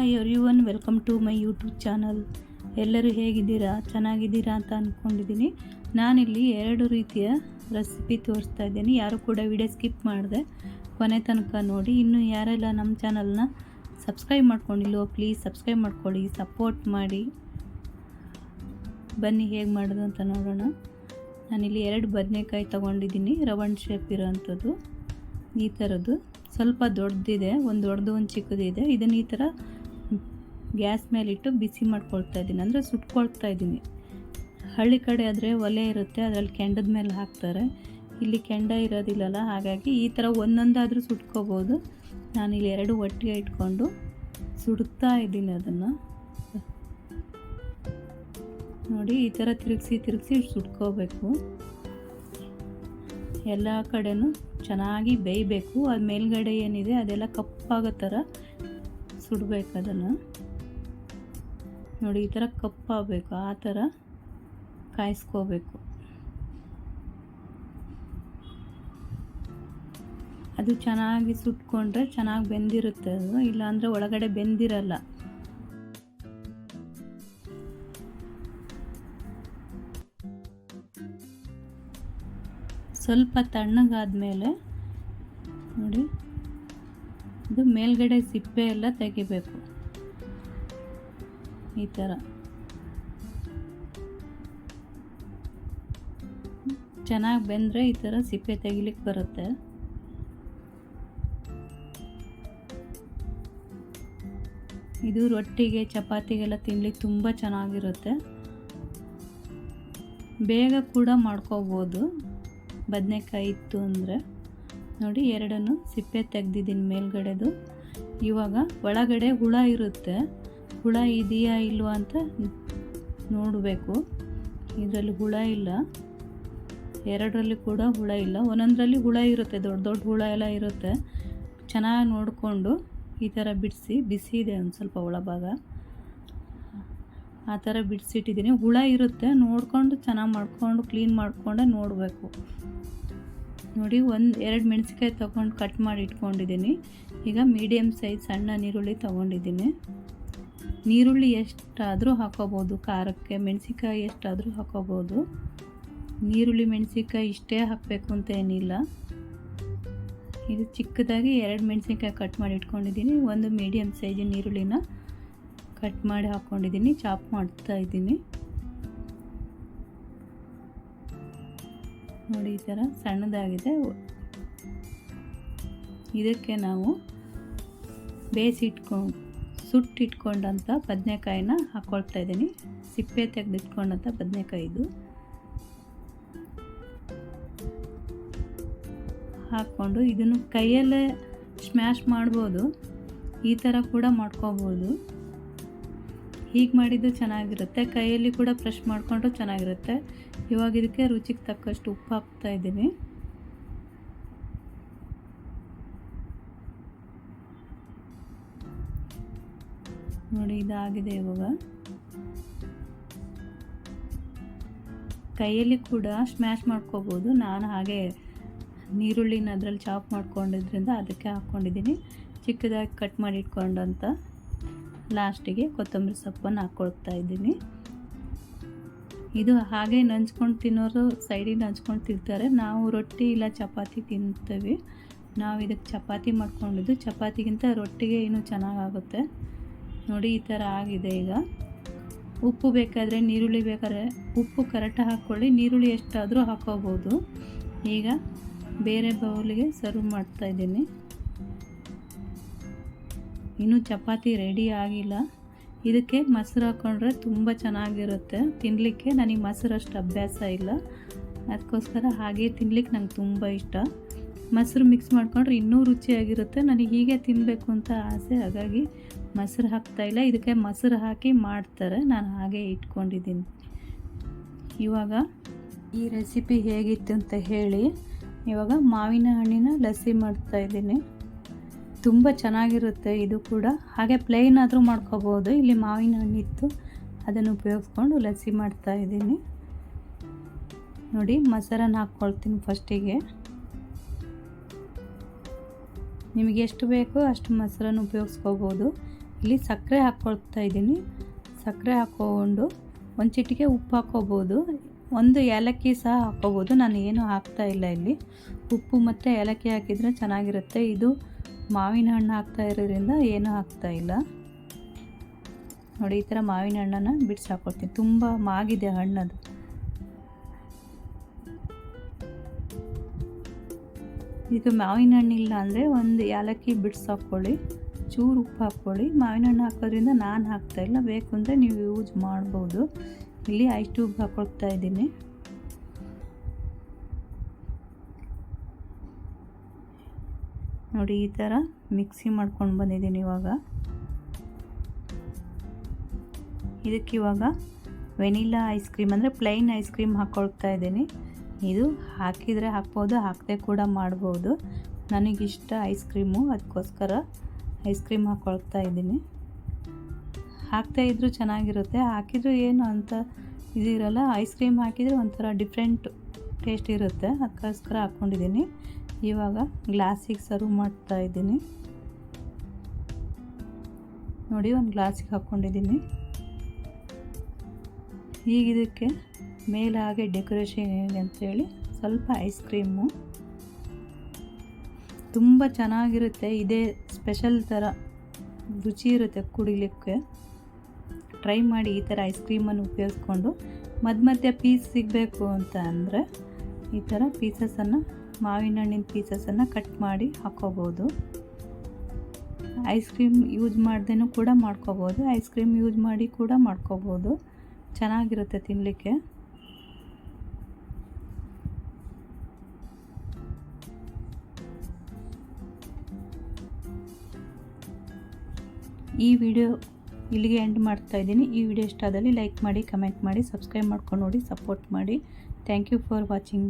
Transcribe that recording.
Hi everyone, welcome to my YouTube channel. ಎಲ್ಲರೂ ಹೇಗಿದ್ದೀರಾ? ಚೆನ್ನಾಗಿದ್ದೀರಾ ಅಂತ ಅಂದ್ಕೊಂಡಿದ್ದೀನಿ. ನಾನಿಲ್ಲಿ 2 ರೀತಿಯ ರೆಸಿಪಿ ತೋರಿಸ್ತಾ ಇದ್ದೀನಿ. ಯಾರು ಕೂಡ ವಿಡಿಯೋ ಸ್ಕಿಪ್ ಮಾಡಿದೆ ಕೊನೆ ತನಕ ನೋಡಿ. ಇನ್ನು ಯಾರೆಲ್ಲ ನಮ್ಮ ಚಾನಲ್ನ ಸಬ್ಸ್ಕ್ರೈಬ್ ಮಾಡ್ಕೊಂಡಿಲ್ಲೋ ಪ್ಲೀಸ್ ಸಬ್ಸ್ಕ್ರೈಬ್ ಮಾಡ್ಕೊಳ್ಳಿ, ಸಪೋರ್ಟ್ ಮಾಡಿ. ಬನ್ನಿ ಹೇಗೆ ಮಾಡೋದು ಅಂತ ನೋಡೋಣ. ನಾನಿಲ್ಲಿ 2 ಬದನೆಕಾಯಿ ತೊಗೊಂಡಿದ್ದೀನಿ, ರೌಂಡ್ ಶೇಪ್ ಇರೋವಂಥದ್ದು. ಈ ಥರದ್ದು ಸ್ವಲ್ಪ ದೊಡ್ಡದಿದೆ, ಒಂದು ದೊಡ್ಡದು ಒಂದು ಚಿಕ್ಕದಿದೆ. ಇದನ್ನು ಈ ಥರ ಗ್ಯಾಸ್ ಮೇಲಿಟ್ಟು ಬಿಸಿ ಮಾಡ್ಕೊಳ್ತಾ ಇದ್ದೀನಿ, ಅಂದರೆ ಸುಟ್ಕೊಳ್ತಾ ಇದ್ದೀನಿ. ಹಳ್ಳಿ ಕಡೆ ಆದರೆ ಒಲೆ ಇರುತ್ತೆ, ಅದರಲ್ಲಿ ಕೆಂಡದ ಮೇಲೆ ಹಾಕ್ತಾರೆ. ಇಲ್ಲಿ ಕೆಂಡ ಇರೋದಿಲ್ಲಲ್ಲ, ಹಾಗಾಗಿ ಈ ಥರ ಒಂದೊಂದಾದರೂ ಸುಟ್ಕೋಬೋದು. ನಾನಿಲ್ಲಿ 2 ಒಟ್ಟಿಗೆ ಇಟ್ಕೊಂಡು ಸುಡ್ತಾ ಇದ್ದೀನಿ. ಅದನ್ನು ನೋಡಿ, ಈ ಥರ ತಿರುಗಿಸಿ ಸುಟ್ಕೋಬೇಕು. ಎಲ್ಲ ಕಡೆನೂ ಚೆನ್ನಾಗಿ ಬೇಯಬೇಕು. ಅದು ಮೇಲ್ಗಡೆ ಏನಿದೆ ಅದೆಲ್ಲ ಕಪ್ಪಾಗೋ ಥರ ಸುಡಬೇಕು. ಅದನ್ನು ನೋಡಿ, ಈ ಥರ ಕಪ್ಪಾಗಬೇಕು, ಆ ಥರ ಕಾಯಿಸ್ಕೋಬೇಕು. ಅದು ಚೆನ್ನಾಗಿ ಸುಟ್ಕೊಂಡ್ರೆ ಚೆನ್ನಾಗಿ ಬೆಂದಿರುತ್ತೆ ಅದು, ಇಲ್ಲಾಂದರೆ ಒಳಗಡೆ ಬೆಂದಿರಲ್ಲ. ಸ್ವಲ್ಪ ತಣ್ಣಗಾದ್ಮೇಲೆ ನೋಡಿ, ಇದು ಮೇಲ್ಗಡೆ ಸಿಪ್ಪೆ ಎಲ್ಲ ತೆಗಿಬೇಕು. ಈ ಥರ ಚೆನ್ನಾಗಿ ಬೆಂದರೆ ಈ ಥರ ಸಿಪ್ಪೆ ತೆಗಿಲಿಕ್ಕೆ ಬರುತ್ತೆ. ಇದು ರೊಟ್ಟಿಗೆ ಚಪಾತಿಗೆಲ್ಲ ತಿನ್ಲಿಕ್ಕೆ ತುಂಬ ಚೆನ್ನಾಗಿರುತ್ತೆ. ಬೇಗ ಕೂಡ ಮಾಡ್ಕೋಬೋದು ಬದನೆಕಾಯಿ ಇತ್ತು ಅಂದರೆ. ನೋಡಿ, 2 ಸಿಪ್ಪೆ ತೆಗ್ದಿದ್ದೀನಿ ಮೇಲ್ಗಡೆದು. ಇವಾಗ ಒಳಗಡೆ ಹುಳ ಇರುತ್ತೆ, ಹುಳ ಇದೆಯಾ ಇಲ್ವಾ ಅಂತ ನೋಡಬೇಕು. ಇದರಲ್ಲಿ ಹುಳ ಇಲ್ಲ, 2ರಲ್ಲಿ ಕೂಡ ಹುಳ ಇಲ್ಲ. ಒಂದೊಂದರಲ್ಲಿ ಹುಳ ಇರುತ್ತೆ, ದೊಡ್ಡ ದೊಡ್ಡ ಹುಳ ಎಲ್ಲ ಇರುತ್ತೆ. ಚೆನ್ನಾಗಿ ನೋಡಿಕೊಂಡು ಈ ಥರ ಬಿಸಿ ಇದೆ ಒಂದು ಸ್ವಲ್ಪ ಒಳಭಾಗ, ಆ ಥರ ಬಿಡಿಸಿಟ್ಟಿದ್ದೀನಿ. ಹುಳ ಇರುತ್ತೆ, ನೋಡಿಕೊಂಡು ಚೆನ್ನಾಗಿ ಮಾಡಿಕೊಂಡು ಕ್ಲೀನ್ ಮಾಡಿಕೊಂಡೆ ನೋಡಬೇಕು. ನೋಡಿ, 2 ಮೆಣಸಿನ್ಕಾಯಿ ತೊಗೊಂಡು ಕಟ್ ಮಾಡಿ ಇಟ್ಕೊಂಡಿದ್ದೀನಿ. ಈಗ ಮೀಡಿಯಮ್ ಸೈಜ್ ಸಣ್ಣ ನೀರುಳ್ಳಿ ತೊಗೊಂಡಿದ್ದೀನಿ. ನೀರುಳ್ಳಿ ಎಷ್ಟಾದರೂ ಹಾಕೋಬೋದು ಖಾರಕ್ಕೆ, ಮೆಣಸಿನ್ಕಾಯಿ ಎಷ್ಟಾದರೂ ಹಾಕೋಬೋದು. ನೀರುಳ್ಳಿ ಮೆಣಸಿನ್ಕಾಯಿ ಇಷ್ಟೇ ಹಾಕಬೇಕು ಅಂತ ಏನಿಲ್ಲ. ಇದು ಚಿಕ್ಕದಾಗಿ 2 ಮೆಣಸಿನ್ಕಾಯಿ ಕಟ್ ಮಾಡಿ ಇಟ್ಕೊಂಡಿದ್ದೀನಿ. ಒಂದು ಮೀಡಿಯಮ್ ಸೈಜಿನ ಈರುಳ್ಳಿನ ಕಟ್ ಮಾಡಿ ಹಾಕ್ಕೊಂಡಿದ್ದೀನಿ, ಚಾಪ್ ಮಾಡ್ತಾ ಇದ್ದೀನಿ. ನೋಡಿ, ಈ ಥರ ಸಣ್ಣದಾಗಿದೆ. ಇದಕ್ಕೆ ನಾವು ಸುಟ್ಟಿಟ್ಕೊಂಡಂಥ ಬದನೆಕಾಯಿನ ಹಾಕ್ಕೊಳ್ತಾ ಇದ್ದೀನಿ. ಸಿಪ್ಪೆ ತೆಗೆದಿಟ್ಕೊಂಡಂಥ ಬದನೆಕಾಯಿ ಇದು ಹಾಕ್ಕೊಂಡು ಇದನ್ನು ಕೈಯಲ್ಲೇ ಸ್ಮ್ಯಾಶ್ ಮಾಡ್ಬೋದು, ಈ ಥರ ಕೂಡ ಮಾಡ್ಕೋಬೋದು. ಹೀಗೆ ಮಾಡಿದ್ದು ಚೆನ್ನಾಗಿರುತ್ತೆ, ಕೈಯಲ್ಲಿ ಕೂಡ ಫ್ರೆಶ್ ಮಾಡಿಕೊಂಡ್ರು ಚೆನ್ನಾಗಿರುತ್ತೆ. ಇವಾಗ ಇದಕ್ಕೆ ರುಚಿಗೆ ತಕ್ಕಷ್ಟು ಉಪ್ಪು ಹಾಕ್ತಾ ಇದ್ದೀನಿ. ನೋಡಿ, ಇದಾಗಿದೆ. ಇವಾಗ ಕೈಯಲ್ಲಿ ಕೂಡ ಸ್ಮ್ಯಾಶ್ ಮಾಡ್ಕೋಬೋದು. ನಾನು ಹಾಗೆ ನೀರುಳ್ಳಿನ ಅದರಲ್ಲಿ ಚಾಪ್ ಮಾಡ್ಕೊಂಡಿದ್ರಿಂದ ಅದಕ್ಕೆ ಹಾಕ್ಕೊಂಡಿದ್ದೀನಿ. ಚಿಕ್ಕದಾಗಿ ಕಟ್ ಮಾಡಿ ಇಟ್ಕೊಂಡಂಥ ಲಾಸ್ಟಿಗೆ ಕೊತ್ತಂಬರಿ ಸೊಪ್ಪನ್ನು ಹಾಕ್ಕೊಳ್ತಾ ಇದ್ದೀನಿ. ಇದು ಹಾಗೆ ನಂಚ್ಕೊಂಡು ತಿನ್ನೋರು ಸೈಡಿಗೆ ನಂಚ್ಕೊಂಡು ತಿಂತಾರೆ. ನಾವು ರೊಟ್ಟಿ ಇಲ್ಲ ಚಪಾತಿ ತಿಂತೀವಿ. ನಾವು ಇದಕ್ಕೆ ಚಪಾತಿ ಮಾಡ್ಕೊಂಡಿದ್ದು, ಚಪಾತಿಗಿಂತ ರೊಟ್ಟಿಗೆ ಇನ್ನೂ ಚೆನ್ನಾಗಾಗುತ್ತೆ. ನೋಡಿ, ಈ ಥರ ಆಗಿದೆ. ಈಗ ಉಪ್ಪು ಬೇಕಾದರೆ, ನೀರುಳ್ಳಿ ಬೇಕಾದ್ರೆ ಉಪ್ಪು ಕರೆಕ್ಟಾಗಿ ಹಾಕ್ಕೊಳ್ಳಿ, ನೀರುಳ್ಳಿ ಎಷ್ಟಾದರೂ ಹಾಕೋಬೋದು. ಈಗ ಬೇರೆ ಬೌಲಿಗೆ ಸರ್ವ್ ಮಾಡ್ತಾಯಿದ್ದೀನಿ. ಇನ್ನೂ ಚಪಾತಿ ರೆಡಿ ಆಗಿಲ್ಲ. ಇದಕ್ಕೆ ಮೊಸರು ಹಾಕ್ಕೊಂಡ್ರೆ ತುಂಬ ಚೆನ್ನಾಗಿರುತ್ತೆ ತಿನ್ನಲಿಕ್ಕೆ. ನನಗೆ ಮೊಸರು ಅಷ್ಟು ಅಭ್ಯಾಸ ಇಲ್ಲ, ಅದಕ್ಕೋಸ್ಕರ ಹಾಗೆ ತಿನ್ಲಿಕ್ಕೆ ನಂಗೆ ತುಂಬ ಇಷ್ಟ. ಮೊಸರು ಮಿಕ್ಸ್ ಮಾಡ್ಕೊಂಡ್ರೆ ಇನ್ನೂ ರುಚಿಯಾಗಿರುತ್ತೆ. ನನಗೆ ಹೀಗೆ ತಿನ್ನಬೇಕು ಅಂತ ಆಸೆ, ಹಾಗಾಗಿ ಮೊಸರು ಹಾಕ್ತಾಯಿಲ್ಲ. ಇದಕ್ಕೆ ಮೊಸರು ಹಾಕಿ ಮಾಡ್ತಾರೆ, ನಾನು ಹಾಗೆ ಇಟ್ಕೊಂಡಿದ್ದೀನಿ. ಇವಾಗ ಈ ರೆಸಿಪಿ ಹೇಗಿತ್ತು ಅಂತ ಹೇಳಿ. ಇವಾಗ ಮಾವಿನ ಹಣ್ಣಿನ ಲಸ್ಸಿ ಮಾಡ್ತಾಯಿದ್ದೀನಿ. ತುಂಬ ಚೆನ್ನಾಗಿರುತ್ತೆ ಇದು ಕೂಡ. ಹಾಗೆ ಪ್ಲೇನ್ ಆದರೂ ಮಾಡ್ಕೋಬೋದು. ಇಲ್ಲಿ ಮಾವಿನ ಹಣ್ಣಿತ್ತು, ಅದನ್ನು ಉಪಯೋಗಿಸ್ಕೊಂಡು ಲಸ್ಸಿ ಮಾಡ್ತಾಯಿದ್ದೀನಿ. ನೋಡಿ, ಮೊಸರನ್ನು ಹಾಕ್ಕೊಳ್ತೀನಿ ಫಸ್ಟಿಗೆ. ನಿಮಗೆ ಎಷ್ಟು ಬೇಕೋ ಅಷ್ಟು ಮೊಸರನ್ನು ಉಪಯೋಗಿಸ್ಕೋಬೋದು. ಇಲ್ಲಿ ಸಕ್ಕರೆ ಹಾಕ್ಕೊಳ್ತಾ ಇದ್ದೀನಿ. ಸಕ್ಕರೆ ಹಾಕ್ಕೊಂಡು ಒಂದು ಚಿಟಿಕೆ ಉಪ್ಪು ಹಾಕ್ಕೋಬೋದು, ಒಂದು ಏಲಕ್ಕಿ ಸಹ ಹಾಕ್ಕೋಬೋದು. ನಾನು ಏನೂ ಹಾಕ್ತಾ ಇಲ್ಲ ಇಲ್ಲಿ. ಉಪ್ಪು ಮತ್ತು ಏಲಕ್ಕಿ ಹಾಕಿದರೆ ಚೆನ್ನಾಗಿರುತ್ತೆ. ಇದು ಮಾವಿನ ಹಣ್ಣು ಹಾಕ್ತಾ ಇರೋದ್ರಿಂದ ಏನೂ ಹಾಕ್ತಾ ಇಲ್ಲ. ನೋಡಿ, ಈ ಥರ ಮಾವಿನ ಹಣ್ಣನ್ನು ಬಿಡಿಸಿ ಹಾಕ್ಕೊಳ್ತೀನಿ. ತುಂಬ ಮಾಗಿದೆ ಹಣ್ಣದು. ಇದು ಮಾವಿನ ಹಣ್ಣಿಲ್ಲ ಅಂದರೆ ಒಂದು ಏಲಕ್ಕಿ ಬಿಡಿಸಿ ಹಾಕ್ಕೊಳ್ಳಿ, ಚೂರು ಉಪ್ಪು ಹಾಕ್ಕೊಳ್ಳಿ. ಮಾವಿನ ಹಣ್ಣು ಹಾಕೋದ್ರಿಂದ ನಾನು ಹಾಕ್ತಾಯಿಲ್ಲ, ಬೇಕು ಅಂದರೆ ನೀವು ಯೂಸ್ ಮಾಡ್ಬೋದು. ಇಲ್ಲಿ ಐಸ್ ಟ್ಯೂಬ್ ಹಾಕ್ಕೊಳ್ತಾ ಇದ್ದೀನಿ. ನೋಡಿ, ಈ ಥರ ಮಿಕ್ಸಿ ಮಾಡ್ಕೊಂಡು ಬಂದಿದ್ದೀನಿ. ಇದಕ್ಕಿವಾಗ ವೆನಿಲಾ ಐಸ್ ಕ್ರೀಮ್ ಅಂದರೆ ಪ್ಲೈನ್ ಐಸ್ ಕ್ರೀಮ್ ಹಾಕ್ಕೊಳ್ತಾ ಇದ್ದೀನಿ. ಇದು ಹಾಕಿದರೆ ಹಾಕ್ಬೋದು, ಹಾಕದೆ ಕೂಡ ಮಾಡ್ಬೋದು. ನನಗಿಷ್ಟ ಐಸ್ ಕ್ರೀಮು, ಅದಕ್ಕೋಸ್ಕರ ಐಸ್ ಕ್ರೀಮ್ ಹಾಕ್ಕೊಳ್ತಾ ಇದ್ದೀನಿ. ಹಾಕ್ತಾಯಿದ್ರೂ ಚೆನ್ನಾಗಿರುತ್ತೆ, ಹಾಕಿದರೂ ಏನು ಅಂತ ಇದಿರಲ್ಲ. ಐಸ್ ಕ್ರೀಮ್ ಹಾಕಿದರೆ ಒಂಥರ ಡಿಫ್ರೆಂಟ್ ಟೇಸ್ಟ್ ಇರುತ್ತೆ, ಅದಕ್ಕೋಸ್ಕರ ಹಾಕ್ಕೊಂಡಿದ್ದೀನಿ. ಇವಾಗ ಗ್ಲಾಸಿಗೆ ಸರ್ವ್ ಮಾಡ್ತಾ ಇದ್ದೀನಿ. ನೋಡಿ, ಒಂದು ಗ್ಲಾಸಿಗೆ ಹಾಕ್ಕೊಂಡಿದ್ದೀನಿ. ಈಗ ಇದಕ್ಕೆ ಮೇಲೆ ಹಾಗೆ ಡೆಕೋರೇಷನ್ ಅಂತೇಳಿ ಸ್ವಲ್ಪ ಐಸ್ ಕ್ರೀಮು. ತುಂಬ ಚೆನ್ನಾಗಿರುತ್ತೆ, ಇದೇ ಸ್ಪೆಷಲ್ ಥರ ರುಚಿ ಇರುತ್ತೆ ಕುಡಿಲಿಕ್ಕೆ. ಟ್ರೈ ಮಾಡಿ ಈ ಥರ ಐಸ್ ಕ್ರೀಮನ್ನು ಉಪಯೋಗಿಸ್ಕೊಂಡು. ಮಧ್ಯೆ ಪೀಸ್ ಸಿಗಬೇಕು ಅಂತ ಅಂದರೆ ಈ ಥರ ಪೀಸಸನ್ನು, ಮಾವಿನ ಹಣ್ಣಿನ ಪೀಸಸನ್ನು ಕಟ್ ಮಾಡಿ ಹಾಕ್ಕೋಬೋದು. ಐಸ್ ಕ್ರೀಮ್ ಯೂಸ್ ಮಾಡ್ದೇನೂ ಕೂಡ ಮಾಡ್ಕೋಬೋದು, ಐಸ್ ಕ್ರೀಮ್ ಯೂಸ್ ಮಾಡಿ ಕೂಡ ಮಾಡ್ಕೋಬೋದು. ಚೆನ್ನಾಗಿರುತ್ತೆ ತಿನ್ನಲಿಕ್ಕೆ. ಈ ವಿಡಿಯೋ ಇಲ್ಲಿಗೆ ಎಂಡ್ ಮಾಡ್ತಾ ಇದ್ದೀನಿ. ಈ ವಿಡಿಯೋ ಇಷ್ಟ ಆದಲ್ಲಿ ಲೈಕ್ ಮಾಡಿ, ಕಮೆಂಟ್ ಮಾಡಿ, ಸಬ್ಸ್ಕ್ರೈಬ್ ಮಾಡ್ಕೊಂಡು ನೋಡಿ, ಸಪೋರ್ಟ್ ಮಾಡಿ. Thank you for watching.